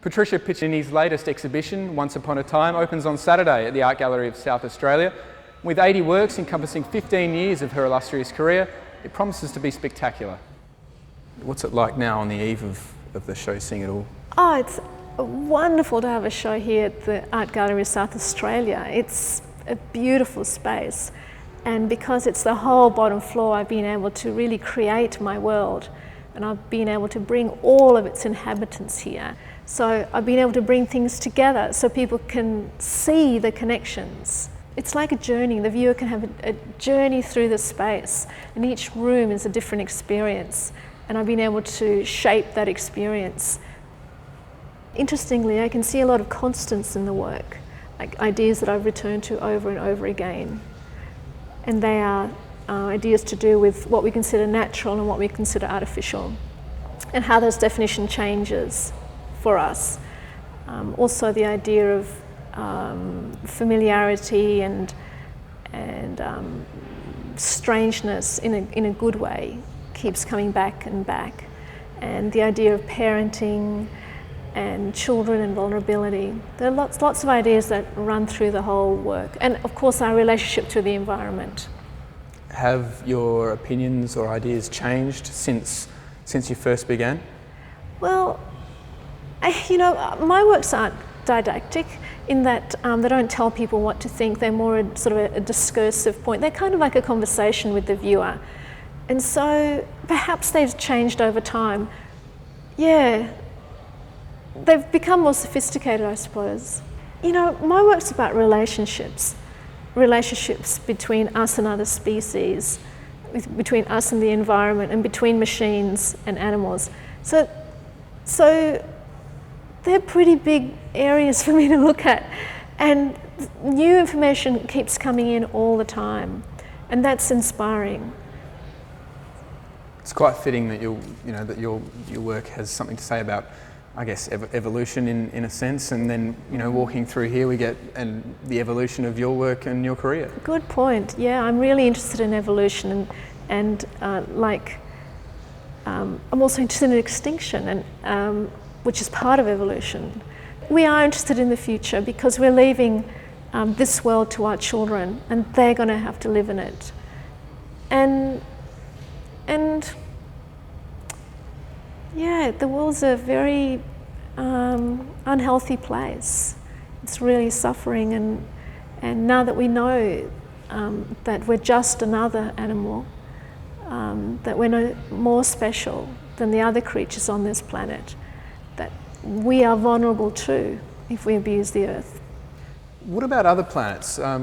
Patricia Piccinini's latest exhibition, Once Upon a Time, opens on Saturday at the Art Gallery of South Australia. With 80 works encompassing 15 years of her illustrious career, it promises to be spectacular. What's it like now on the eve of the show, seeing it all? Oh, it's wonderful to have a show here at the Art Gallery of South Australia. It's a beautiful space, and because it's the whole bottom floor, I've been able to really create my world, and I've been able to bring all of its inhabitants here. So I've been able to bring things together so people can see the connections. It's like a journey. The viewer can have a journey through the space, and each room is a different experience, and I've been able to shape that experience. Interestingly, I can see a lot of constants in the work, like ideas that I've returned to over and over again. And they are ideas to do with what we consider natural and what we consider artificial, and how those definition changes for us. Also the idea of familiarity and strangeness in a good way keeps coming back and back. And the idea of parenting and children and vulnerability. There are lots of ideas that run through the whole work. And of course our relationship to the environment. Have your opinions or ideas changed since you first began? Well, my works aren't didactic in that they don't tell people what to think. They're more sort of a discursive point. They're kind of like a conversation with the viewer. And so perhaps they've changed over time. Yeah, they've become more sophisticated, I suppose. My work's about relationships between us and other species, between us and the environment, and between machines and animals. So they're pretty big areas for me to look at, and new information keeps coming in all the time, and that's inspiring. It's quite fitting that your work has something to say about, I guess, evolution in a sense, and then walking through here we get the evolution of your work and your career. Good point. Yeah, I'm really interested in evolution, and I'm also interested in extinction, and which is part of evolution. We are interested in the future because we're leaving this world to our children, and they're going to have to live in it. And yeah, the world's a very unhealthy place. It's really suffering, and now that we know that we're just another animal, that we're no more special than the other creatures on this planet, that we are vulnerable too if we abuse the earth. What about other planets? A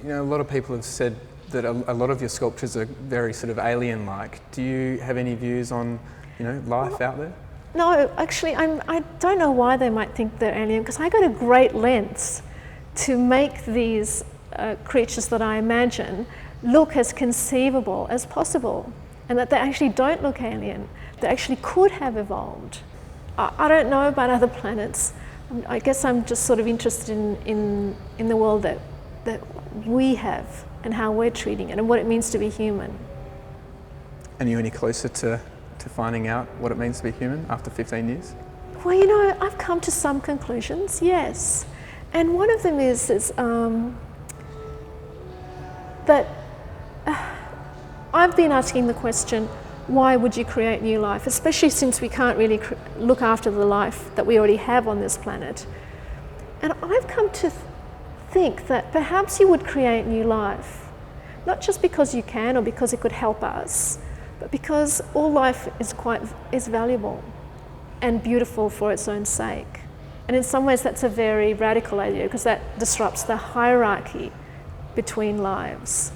lot of people have said that a lot of your sculptures are very sort of alien-like. Do you have any views on life out there? No, actually, I don't know why they might think they're alien, because I go to great lengths to make these creatures that I imagine look as conceivable as possible, and that they actually don't look alien. They actually could have evolved. I don't know about other planets. I guess I'm just sort of interested in the world that we have and how we're treating it and what it means to be human. And are you any closer to finding out what it means to be human after 15 years? Well, I've come to some conclusions, yes. And one of them is that I've been asking the question, why would you create new life? Especially since we can't really look after the life that we already have on this planet. And I've come to think that perhaps you would create new life, not just because you can or because it could help us, but because all life is valuable and beautiful for its own sake. And in some ways that's a very radical idea, because that disrupts the hierarchy between lives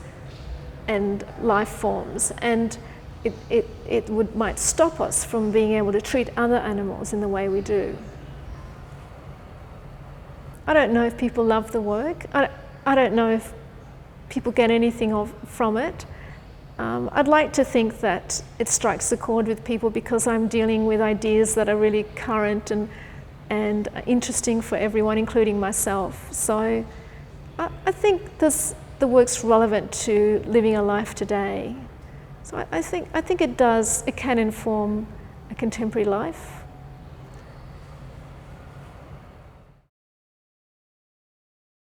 and life forms, and it might stop us from being able to treat other animals in the way we do. I don't know if people love the work. I don't know if people get anything from it. I'd like to think that it strikes a chord with people because I'm dealing with ideas that are really current and interesting for everyone, including myself. So I think the work's relevant to living a life today. So I think it can inform a contemporary life.